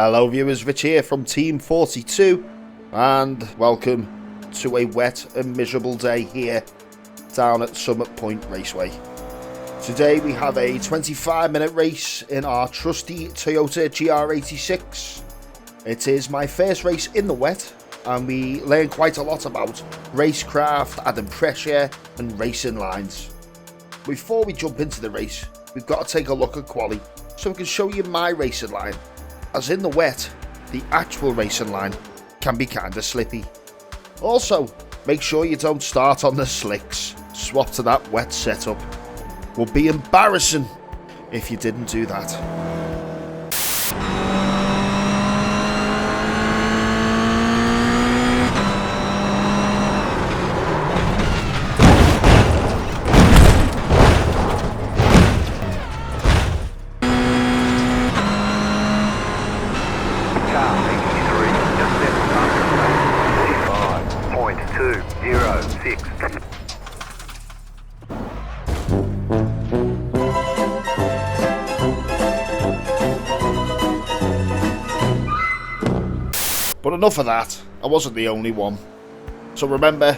Hello viewers, Rich here from Team 42 and welcome to a wet and miserable day here down at Summit Point Raceway. Today we have a 25-minute race in our trusty Toyota GR86. It is my first race in the wet and we learn quite a lot about racecraft, adding pressure and racing lines. Before we jump into the race, we've got to take a look at quali so we can show you my racing line. As in the wet, the actual racing line can be kinda slippy. Also, make sure you don't start on the slicks. Swap to that wet setup. Would be embarrassing if you didn't do that. But enough of that, I wasn't the only one. So remember,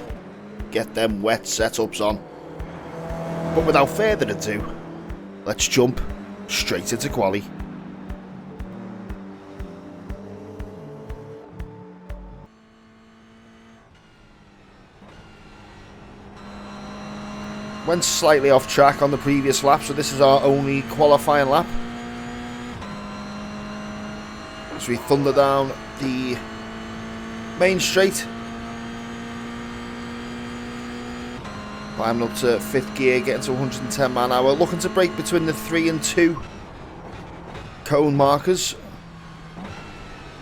get them wet setups on. But without further ado, let's jump straight into quali. Went slightly off track on the previous lap, so this is our only qualifying lap. As we thunder down the main straight, climbing up to 5th gear, getting to 110 mph, looking to brake between the 3 and 2 cone markers,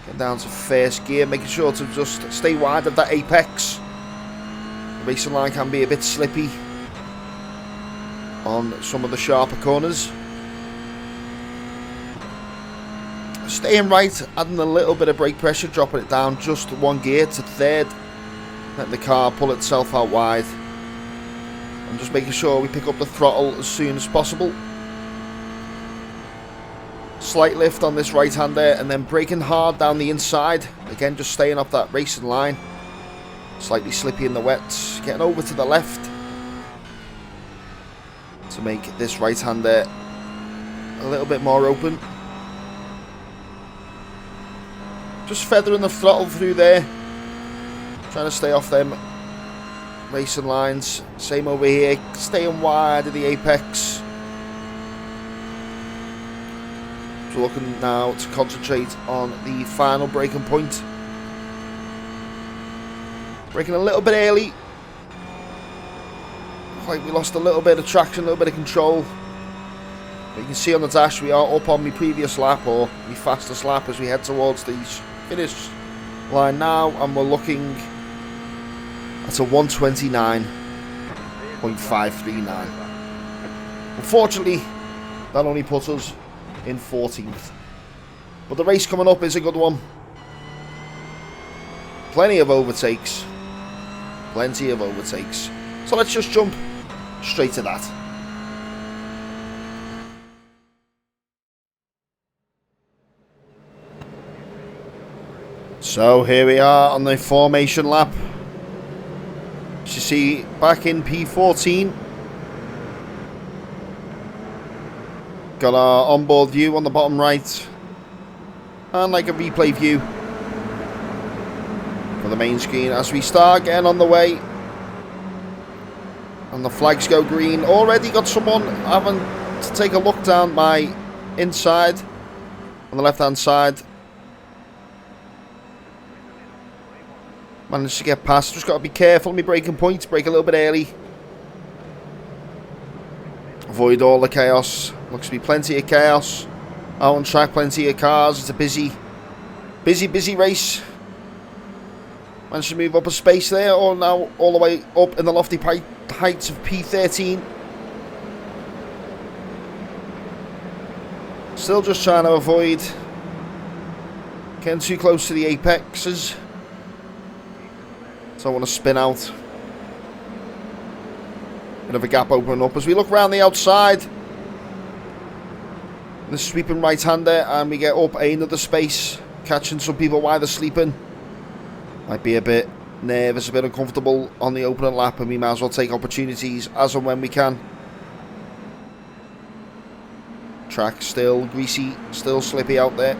getting down to 1st gear, making sure to just stay wide of that apex. The racing line can be a bit slippy on some of the sharper corners. Staying right, adding a little bit of brake pressure, dropping it down just 1 gear to 3rd, letting the car pull itself out wide, and just making sure we pick up the throttle as soon as possible. Slight lift on this right hander and then braking hard down the inside, again just staying off that racing line. Slightly slippy in the wet, getting over to the left to make this right hander a little bit more open. Just feathering the throttle through there, trying to stay off them racing lines. Same over here, staying wide of the apex. So looking now to concentrate on the final braking point. Braking a little bit early. Like we lost a little bit of traction, a little bit of control. But you can see on the dash we are up on my previous lap, or my fastest lap, as we head towards the finish line now, and we're looking at a 129.539. Unfortunately, that only puts us in 14th. But the race coming up is a good one. Plenty of overtakes. Plenty of overtakes. So let's just jump straight to that. So here we are on the formation lap. As you see, back in P14. Got our onboard view on the bottom right. And like a replay view for the main screen as we start getting on the way. And the flags go green. Already got someone having to take a look down my inside on the left hand side. Managed to get past. Just got to be careful on my braking points. Brake a little bit early. Avoid all the chaos. Looks to be plenty of chaos out on track. Plenty of cars. It's a busy race. Managed to move up a space there. Or now all the way up in the lofty heights of P13. Still just trying to avoid getting too close to the apexes. So I want to spin out. Bit of a gap opening up as we look around the outside. The sweeping right-hander, and we get up another space catching some people while they're sleeping. Might be a bit nervous, a bit uncomfortable on the opening lap, and we might as well take opportunities as and when we can. Track still greasy, still slippy out there.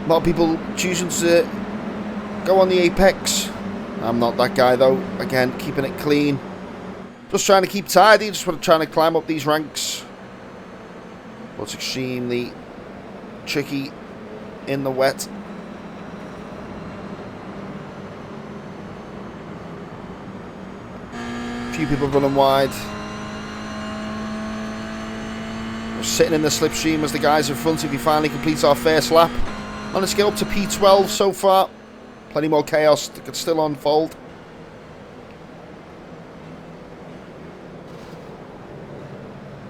A lot of people choosing to go on the apex. I'm not that guy though. Again, keeping it clean. Just trying to keep tidy, just trying to climb up these ranks. But it's extremely tricky in the wet. A few people running wide. We're sitting in the slipstream as the guys in front if we finally complete our first lap. Managed to get up to P12 so far. Plenty more chaos that could still unfold.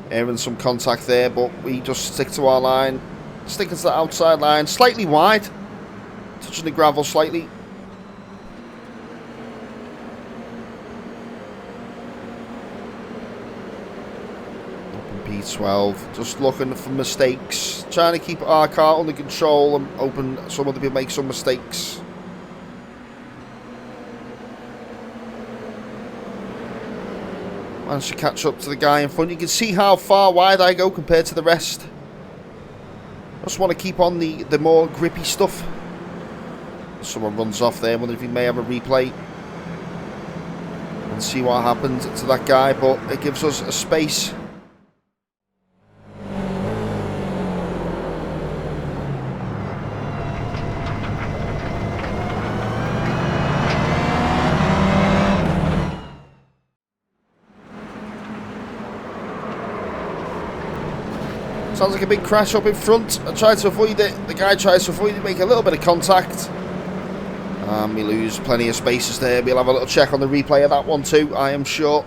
Hearing some contact there, but we just stick to our line. Sticking to the outside line, slightly wide. Touching the gravel slightly. P12, just looking for mistakes, trying to keep our car under control and hoping some other people make some mistakes. Managed to catch up to the guy in front. You can see how far wide I go compared to the rest. Just want to keep on the more grippy stuff. Someone runs off there. I wonder if he may have a replay and see what happened to that guy, but it gives us a space. Sounds like a big crash up in front. I tried to avoid it. The guy tries to avoid it, make a little bit of contact. We lose plenty of spaces there. We'll have a little check on the replay of that one too, I am sure.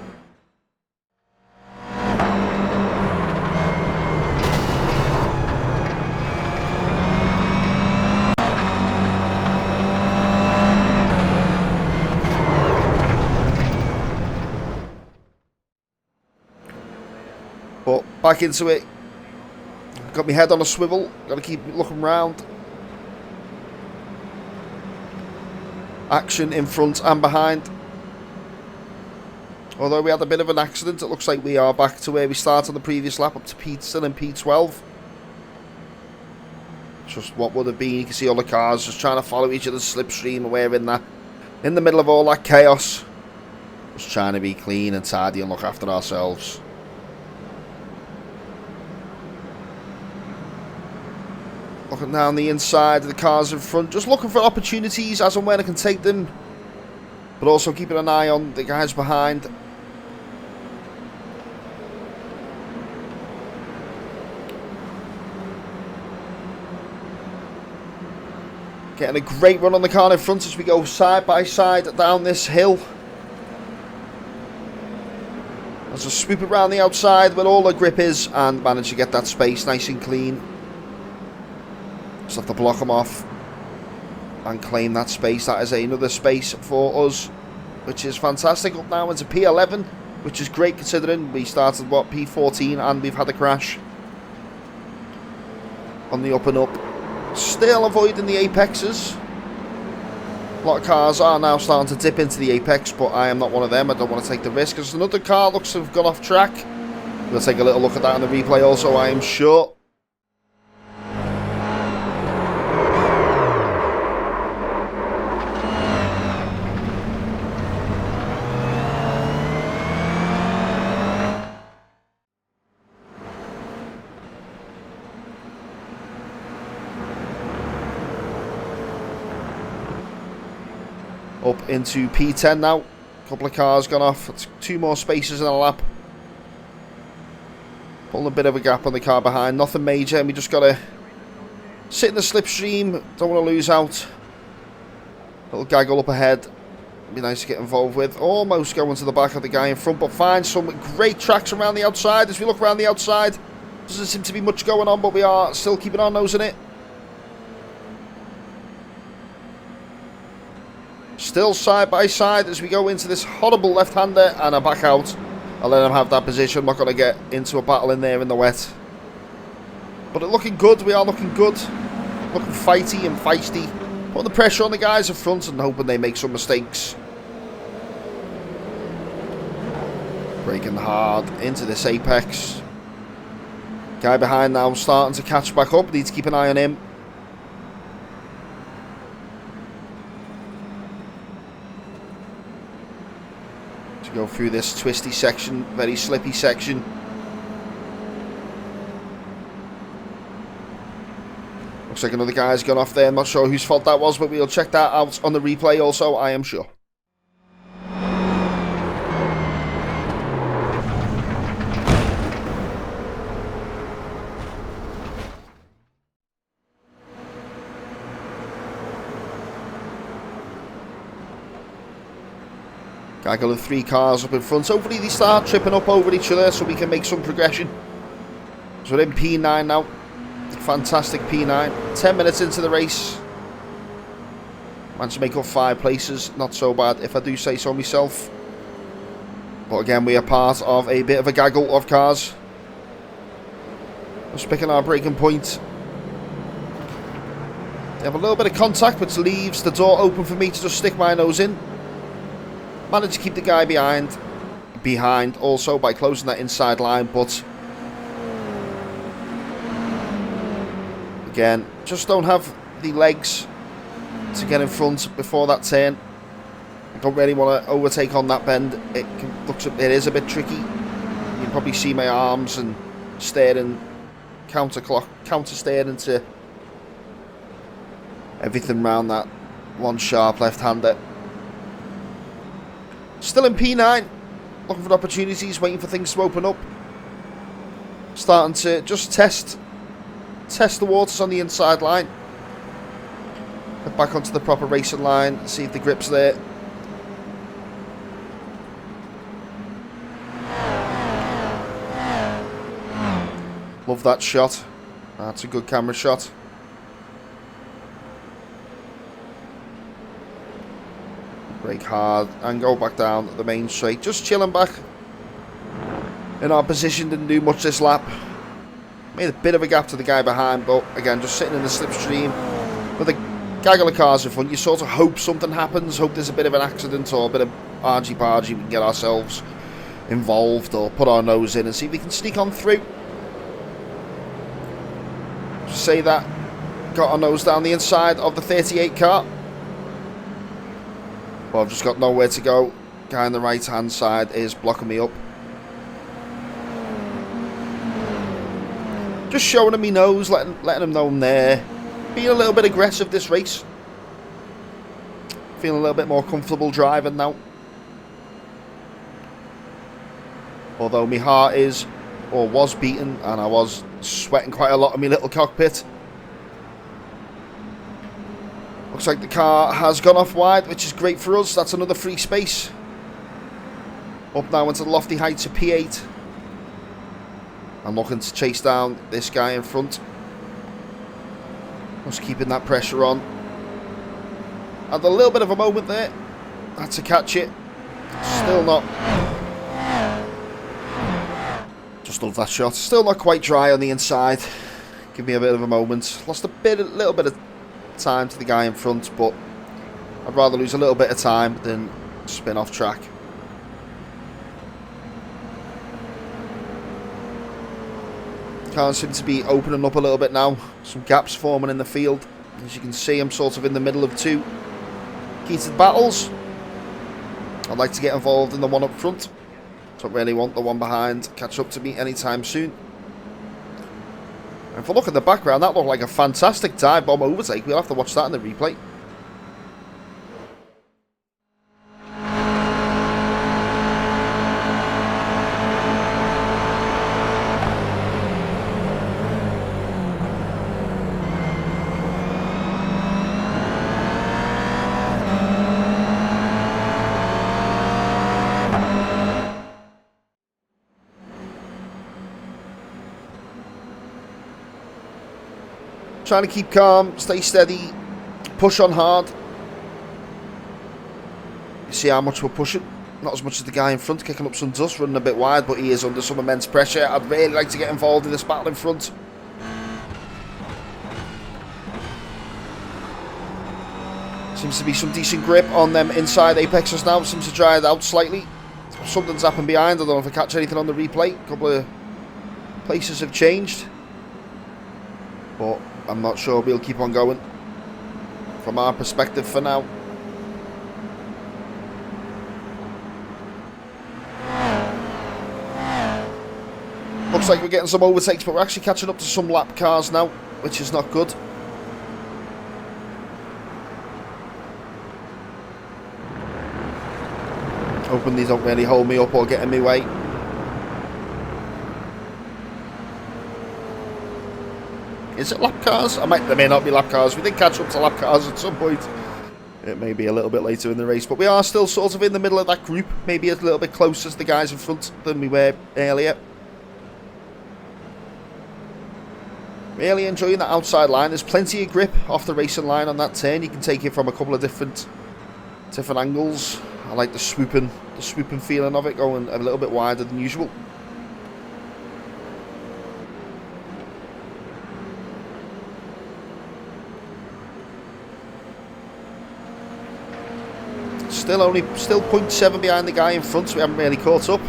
But back into it. Got my head on a swivel, got to keep looking round. Action in front and behind. Although we had a bit of an accident, it looks like we are back to where we started on the previous lap, up to still in P12. Just what would have been, you can see all the cars just trying to follow each other's slipstream, and we're in the middle of all that chaos. Just trying to be clean and tidy and look after ourselves. Looking down the inside of the cars in front, just looking for opportunities as and when I can take them, but also keeping an eye on the guys behind. Getting a great run on the car in front as we go side by side down this hill. As I swoop around the outside where all the grip is and manage to get that space nice and clean. Just have to block them off and claim that space. That is another space for us, which is fantastic. Up now into P11, which is great considering we started, what, P14 and we've had a crash on the up and up. Still avoiding the apexes. A lot of cars are now starting to dip into the apex, but I am not one of them. I don't want to take the risk. Because another car looks to have gone off track. We'll take a little look at that in the replay also, I am sure. Up into P10 now. A couple of cars gone off. It's 2 more spaces in a lap. Pulling a bit of a gap on the car behind. Nothing major. And we just got to sit in the slipstream. Don't want to lose out. Little gaggle up ahead. Be nice to get involved with. Almost going to the back of the guy in front. But find some great tracks around the outside. As we look around the outside, doesn't seem to be much going on. But we are still keeping our nose in it. Still side by side as we go into this horrible left-hander and I back out. I'll let him have that position. I'm not going to get into a battle in there in the wet. But it's looking good, we are looking good. Looking fighty and feisty. Putting the pressure on the guys in front and hoping they make some mistakes. Braking hard into this apex. Guy behind now starting to catch back up. Need to keep an eye on him. To go through this twisty section, very slippy section. Looks like another guy's gone off there. I'm not sure whose fault that was, but we'll check that out on the replay also, I am sure. Gaggle of 3 cars up in front. Hopefully they start tripping up over each other so we can make some progression. So we're in P9 now. Fantastic P9. 10 minutes into the race. Managed to make up 5 places. Not so bad if I do say so myself. But again, we are part of a bit of a gaggle of cars. Just picking our braking point. They have a little bit of contact, which leaves the door open for me to just stick my nose in. Managed to keep the guy behind also by closing that inside line, but again, just don't have the legs to get in front before that turn. I don't really want to overtake on that bend. It is a bit tricky. You can probably see my arms and steering, counter steering to everything around that one sharp left-hander. Still in P9, looking for opportunities, waiting for things to open up. Starting to just test the waters on the inside line. Get back onto the proper racing line, see if the grip's there. Love that shot. That's a good camera shot. Brake hard and go back down the main straight. Just chilling back in our position. Didn't do much this lap. Made a bit of a gap to the guy behind, but again, just sitting in the slipstream with a gaggle of cars in front. You sort of hope something happens, hope there's a bit of an accident or a bit of argy-bargy. We can get ourselves involved or put our nose in and see if we can sneak on through. Just say that, got our nose down the inside of the 38 car. But I've just got nowhere to go. Guy on the right hand side is blocking me up. Just showing him my nose, letting him know I'm there. Being a little bit aggressive this race. Feeling a little bit more comfortable driving now. Although my heart is, or was beating, and I was sweating quite a lot in my little cockpit. Looks like the car has gone off wide, which is great for us. That's another free space. Up now into the lofty heights of P8. I'm looking to chase down this guy in front. Just keeping that pressure on. Had a little bit of a moment there. Had to catch it. Still not. Just love that shot. Still not quite dry on the inside. Give me a bit of a moment. Lost a little bit of time to the guy in front, but I'd rather lose a little bit of time than spin off track. Cars seem to be opening up a little bit now. Some gaps forming in the field. As you can see, I'm sort of in the middle of 2 heated battles. I'd like to get involved in the one up front. Don't really want the one behind catch up to me anytime soon. And if I look at the background, that looked like a fantastic dive bomb overtake. We'll have to watch that in the replay. Trying to keep calm, stay steady, push on hard. You see how much we're pushing. Not as much as the guy in front, kicking up some dust, running a bit wide, but he is under some immense pressure. I'd really like to get involved in this battle in front. Seems to be some decent grip on them inside apexes now. Seems to dry it out slightly. Something's happened behind. I don't know if I catch anything on the replay. A couple of places have changed. But I'm not sure. We'll keep on going from our perspective for now. Looks like we're getting some overtakes, but we're actually catching up to some lap cars now, which is not good. Hoping these don't really hold me up or get in my way. Is it lap cars? They may not be lap cars. We did catch up to lap cars at some point. It may be a little bit later in the race, but we are still sort of in the middle of that group. Maybe a little bit closer to the guys in front than we were earlier. Really enjoying that outside line. There's plenty of grip off the racing line on that turn. You can take it from a couple of different angles. I like the swooping feeling of it, going a little bit wider than usual. Still 0.7 behind the guy in front, so we haven't really caught up.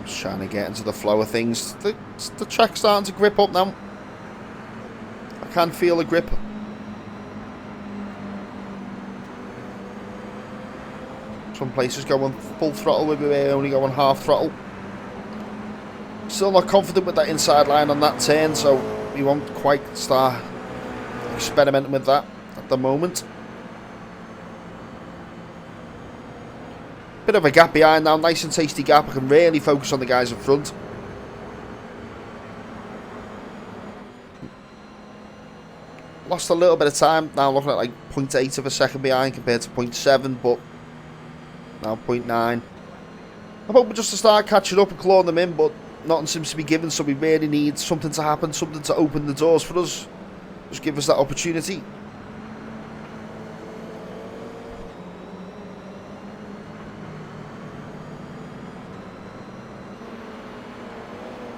Just trying to get into the flow of things. The track's starting to grip up now. I can feel the grip. Some places going full throttle, we're only going half throttle. Still not confident with that inside line on that turn, so we won't quite start experimenting with that at the moment. Bit of a gap behind now, nice and tasty gap. I can really focus on the guys in front. Lost a little bit of time, now looking at like 0.8 of a second behind compared to 0.7, but now 0.9. I'm hoping just to start catching up and clawing them in, but nothing seems to be given, so we really need something to happen, something to open the doors for us. Just give us that opportunity.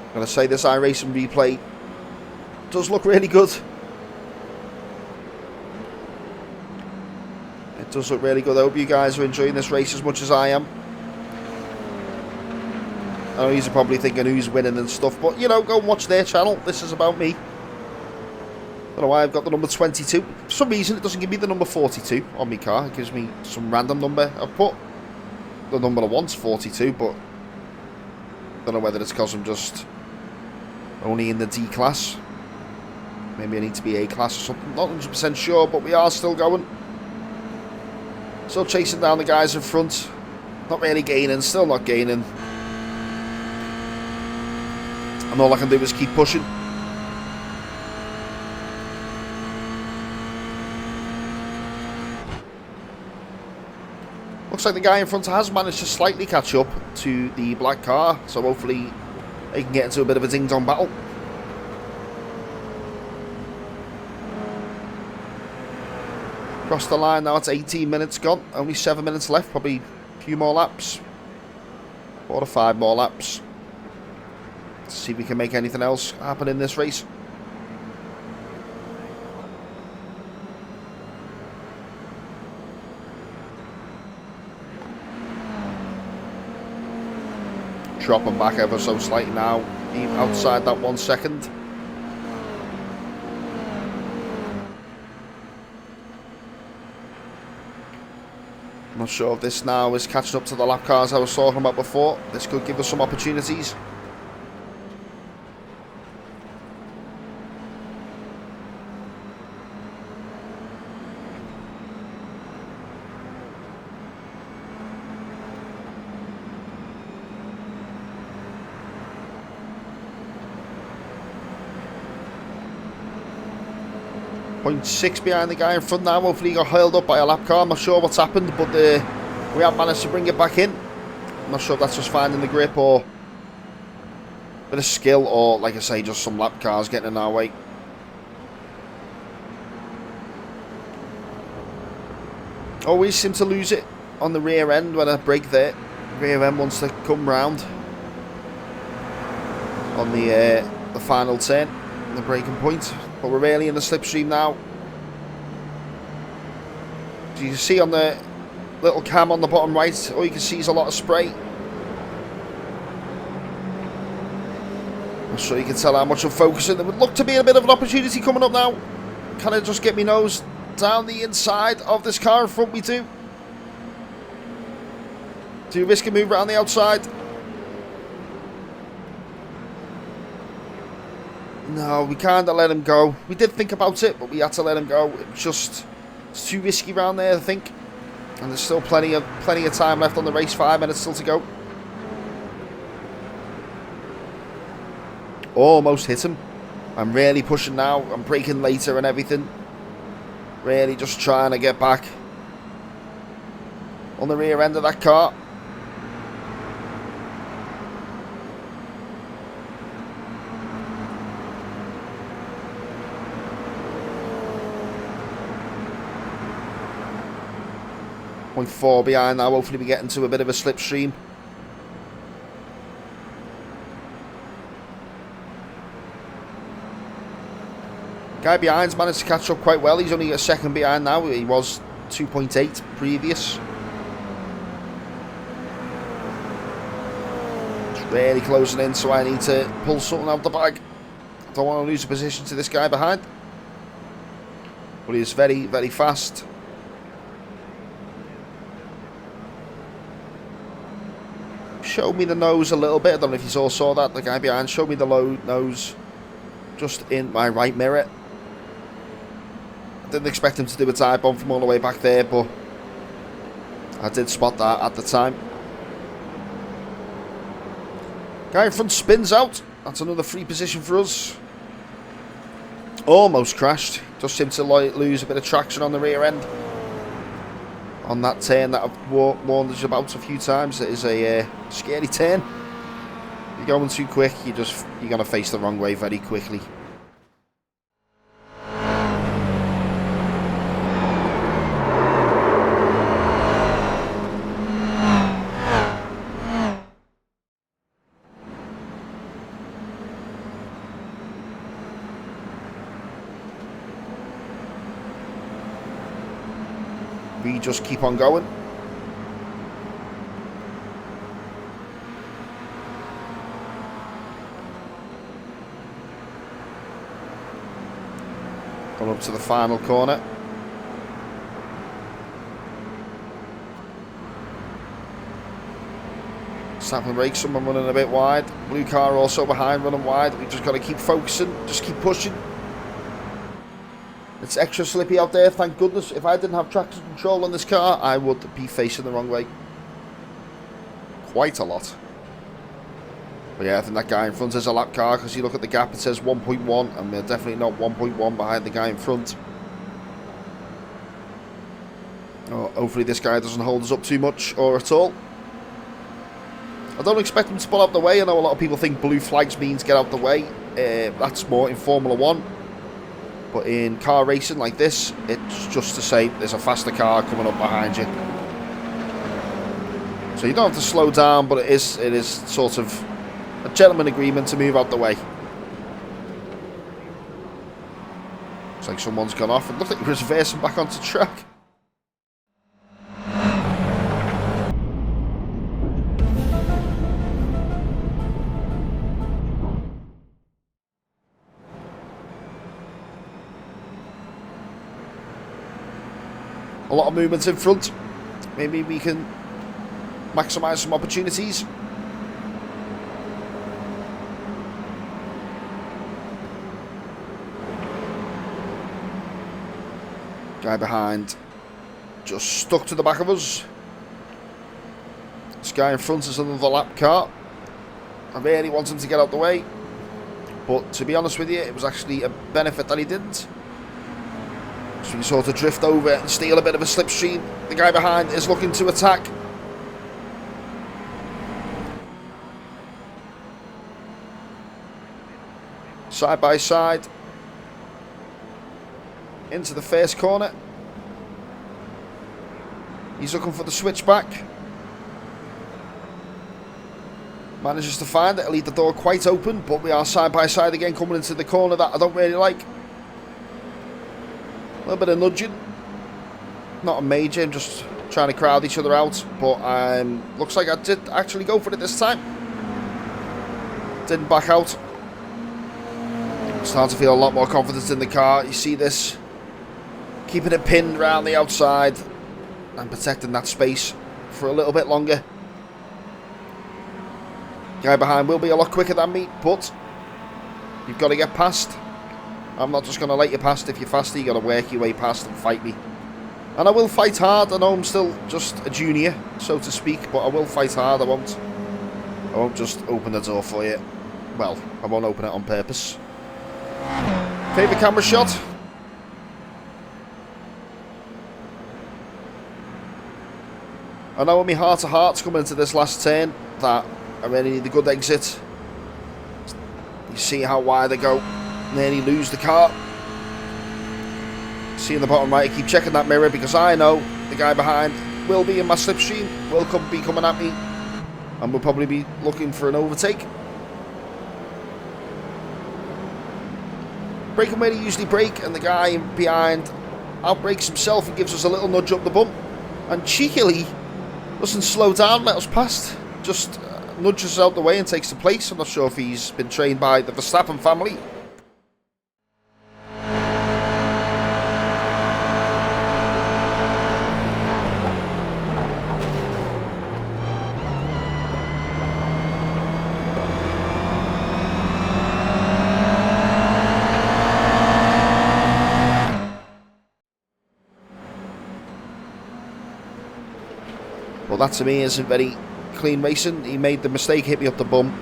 I'm going to say this iRacing replay does look really good. It does look really good. I hope you guys are enjoying this race as much as I am. I know you're probably thinking who's winning and stuff, but you know, go and watch their channel. This is about me. I don't know why I've got the number 22. For some reason it doesn't give me the number 42 on my car. It gives me some random number. I've put the number I want's 42, but I don't know whether it's because I'm just only in the D class. Maybe I need to be A class or something. Not 100% sure, but we are still going. Still chasing down the guys in front. Not really gaining, still not gaining. And all I can do is keep pushing. Looks like the guy in front has managed to slightly catch up to the black car, so hopefully they can get into a bit of a ding-dong battle. Across the line now, it's 18 minutes gone, only 7 minutes left, probably a few more laps. 4 to 5 more laps. Let's see if we can make anything else happen in this race. Dropping back ever so slightly now, even outside that 1 second. I'm not sure if this now is catching up to the lap cars I was talking about before. This could give us some opportunities. .6 behind the guy in front now. Hopefully he got hurled up by a lap car. I'm not sure what's happened, but we have managed to bring it back in. I'm not sure if that's just finding the grip or a bit of skill, or like I say, just some lap cars getting in our way. Always seem to lose it on the rear end when I brake there. Rear end wants to come round. on the final turn, the braking point. But we're really in the slipstream now. As you can see on the little cam on the bottom right, all you can see is a lot of spray. I'm sure you can tell how much I'm focusing. There would look to be a bit of an opportunity coming up now. Can I just get my nose down the inside of this car in front of me too? Too risky move around the outside. No, we kind of let him go. We did think about it, but we had to let him go. It's too risky around there, I think. And there's still plenty of time left on the race. 5 minutes still to go. Almost hit him. I'm really pushing now. I'm braking later and everything. Really just trying to get back on the rear end of that car. .4 behind now. Hopefully we get into a bit of a slipstream. Guy behind's managed to catch up quite well. He's only a second behind now. He was 2.8 previous. It's really closing in, so I need to pull something out the bag. I don't want to lose a position to this guy behind. But he's very, very fast. Showed me the nose a little bit. I don't know if you all saw that. The guy behind showed me the low nose just in my right mirror. Didn't expect him to do a dive bomb from all the way back there, but I did spot that at the time. Guy in front spins out. That's another free position for us. Almost crashed. Just seemed to lose a bit of traction on the rear end. On that turn that I've warned us about a few times. It is a scary turn. You're going too quick, you're going to face the wrong way very quickly. We just keep on going. Going up to the final corner. Snapping brakes, someone running a bit wide. Blue car also behind, running wide. We just got to keep focusing, just keep pushing. It's extra slippy out there, thank goodness. If I didn't have traction control on this car, I would be facing the wrong way. Quite a lot. But yeah, I think that guy in front is a lap car, because you look at the gap, it says 1.1, and we're definitely not 1.1 behind the guy in front. Oh, hopefully this guy doesn't hold us up too much, or at all. I don't expect him to pull out the way. I know a lot of people think blue flags means get out the way. That's more in Formula 1. But in car racing like this, it's just to say there's a faster car coming up behind you. So you don't have to slow down, but it is sort of a gentleman agreement to move out the way. Looks like someone's gone off. It looks like he's reversing back onto track. A lot of movements in front. Maybe we can maximise some opportunities. Guy behind just stuck to the back of us. This guy in front is another lap car. I really want him to get out the way, but to be honest with you, it was actually a benefit that he didn't. So we sort of drift over and steal a bit of a slipstream. The guy behind is looking to attack. Side by side. Into the first corner. He's looking for the switchback. Manages to find it. I'll leave the door quite open, but we are side by side again, coming into the corner that I don't really like. A little bit of nudging. Not a major, I'm just trying to crowd each other out. But looks like I did actually go for it this time. Didn't back out. Starting to feel a lot more confidence in the car. You see this. Keeping it pinned around the outside and protecting that space for a little bit longer. Guy behind will be a lot quicker than me, but you've got to get past. I'm not just going to let you past. If you're faster, you've got to work your way past and fight me. And I will fight hard. I know I'm still just a junior, so to speak, but I will fight hard. I won't just open the door for you. Well, I won't open it on purpose. Favourite camera shot? I know in my heart of hearts coming into this last turn that I really need a good exit. You see how wide I go. Nearly lose the car. See in the bottom right, I keep checking that mirror because I know the guy behind will be in my slipstream, will be coming at me, and will probably be looking for an overtake. Braking where he usually brake, and the guy behind outbrakes himself and gives us a little nudge up the bump, and cheekily doesn't slow down, let us past, just nudges out the way and takes the place. I'm not sure if he's been trained by the Verstappen family. Well, that to me isn't very clean racing. He made the mistake, hit me up the bum,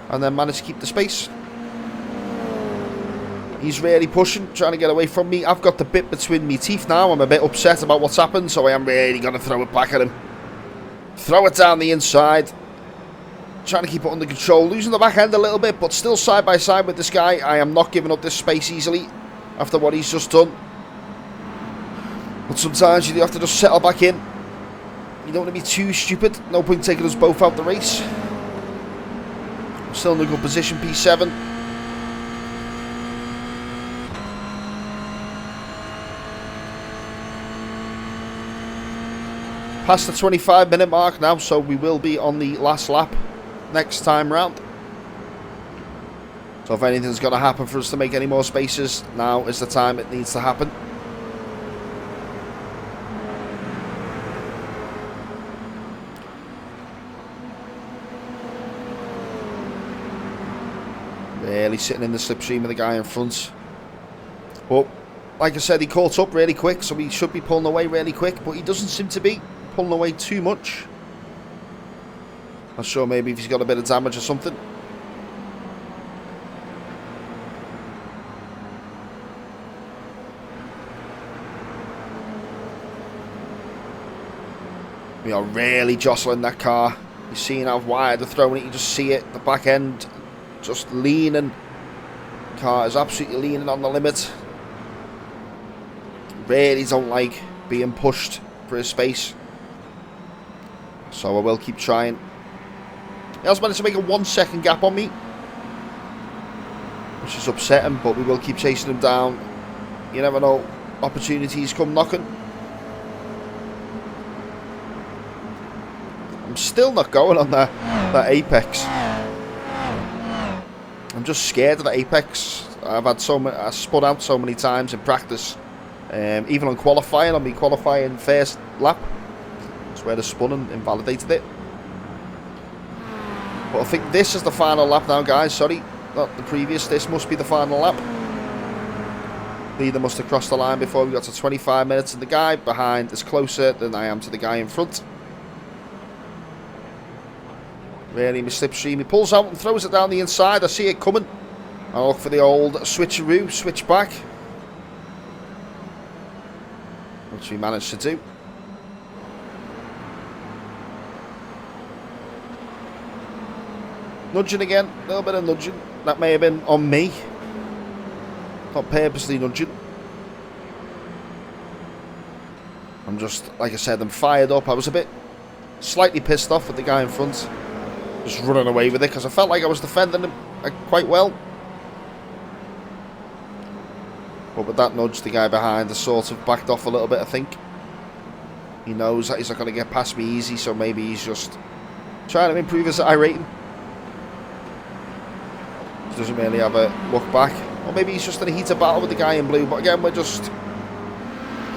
and then managed to keep the space. He's really pushing, trying to get away from me. I've got the bit between my teeth now. I'm a bit upset about what's happened, so I am really going to throw it back at him. Throw it down the inside. Trying to keep it under control. Losing the back end a little bit, but still side by side with this guy. I am not giving up this space easily after what he's just done. But sometimes you do have to just settle back in. You don't want to be too stupid. No point taking us both out the race. I'm still in a good position, P7. Past the 25-minute mark now, so we will be on the last lap next time round. So if anything's going to happen for us to make any more spaces, now is the time it needs to happen. Really sitting in the slipstream of the guy in front. But like I said, he caught up really quick, so he should be pulling away really quick, but he doesn't seem to be pulling away too much. Not sure, maybe if he's got a bit of damage or something. We are really jostling that car. You're seeing how wide they're throwing it, you just see it, the back end just leaning. The car is absolutely leaning on the limit. Really don't like being pushed for his space, so I will keep trying. He has managed to make a 1 second gap on me, which is upsetting, but we will keep chasing him down. You never know, opportunities come knocking. I'm still not going on that apex. I'm just scared of the apex. I've had I spun out so many times in practice. Even on qualifying, on my qualifying first lap, that's where the spun and invalidated it. But I think this is the final lap now, guys. Sorry, not the previous. This must be the final lap. Leader must have crossed the line before we got to 25 minutes, and the guy behind is closer than I am to the guy in front. Really, my slipstream. He pulls out and throws it down the inside. I see it coming. I look for the old switcheroo, switch back, which we managed to do. Nudging again, a little bit of nudging. That may have been on me, not purposely nudging. I'm just, like I said, I'm fired up. I was a bit slightly pissed off with the guy in front. just running away with it because I felt like I was defending him quite well. But with that nudge, the guy behind has sort of backed off a little bit, I think. He knows that he's not going to get past me easy, so maybe he's just trying to improve his iRating. He doesn't really have a look back. Or maybe he's just in a heated battle with the guy in blue. But again, we're just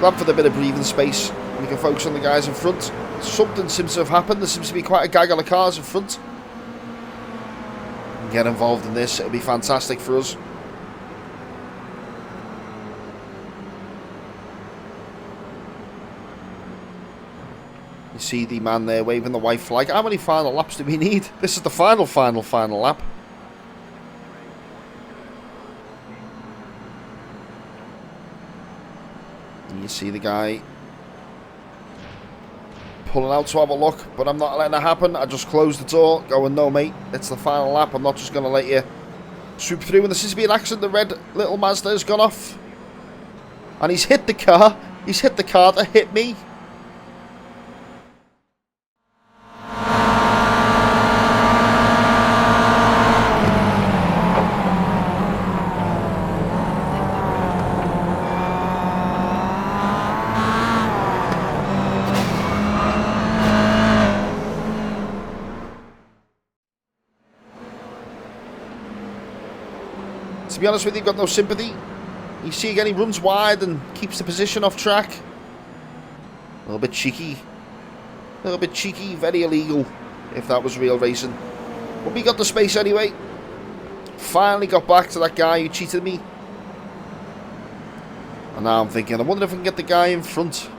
glad for the bit of breathing space. We can focus on the guys in front. Something seems to have happened. There seems to be quite a gaggle of cars in front. Get involved in this. It'll be fantastic for us. You see the man there waving the white flag. How many final laps do we need? This is the final lap. And you see the guy pulling out to have a look, but I'm not letting it happen. I just closed the door, going, no mate, it's the final lap. I'm not just going to let you swoop through. And there seems to be an accident. The red little Mazda has gone off. And he's hit the car. He's hit the car that hit me. To be honest with you, got no sympathy. You see again, he runs wide and keeps the position off track. A little bit cheeky. A little bit cheeky, very illegal, if that was real racing. But we got the space anyway. Finally got back to that guy who cheated me. And now I'm thinking, I wonder if I can get the guy in front.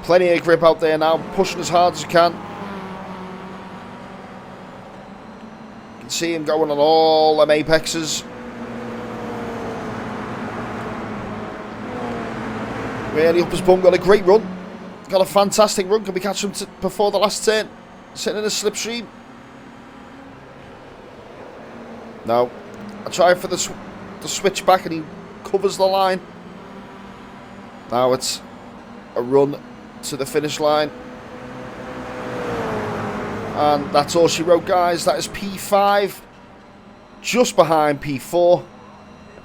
Plenty of grip out there now, pushing as hard as I can. See him going on all them apexes. Really up his bum, got a great run. Got a fantastic run. Can we catch him before the last turn? Sitting in a slipstream. No. I try for the switch back and he covers the line. Now it's a run to the finish line. And that's all she wrote, guys. That is P5, just behind P4.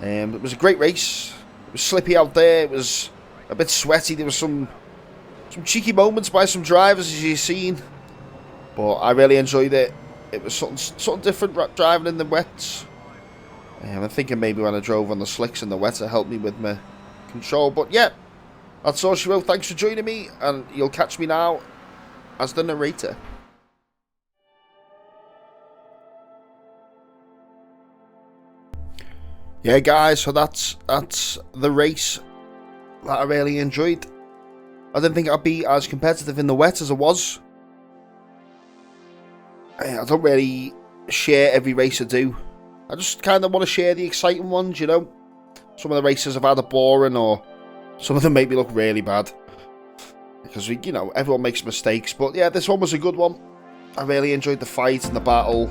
It was a great race. It was slippy out there. It was a bit sweaty. There was some cheeky moments by some drivers, as you've seen. But I really enjoyed it. It was something different driving in the wets. I'm thinking maybe when I drove on the slicks in the wet, it helped me with my control. But yeah, that's all she wrote. Thanks for joining me, and you'll catch me now as the narrator. Yeah, guys, so that's the race that I really enjoyed. I didn't think I'd be as competitive in the wet as I was. I don't really share every race I do. I just kind of want to share the exciting ones, you know. Some of the races I've had are boring, or some of them make me look really bad. Because, you know, everyone makes mistakes. But yeah, this one was a good one. I really enjoyed the fight and the battle.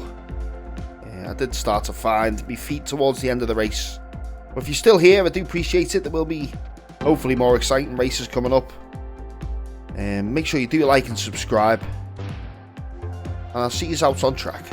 I did start to find my feet towards the end of the race. But if you're still here, I do appreciate it. There will be hopefully more exciting races coming up. Make sure you do like and subscribe. And I'll see you out on track.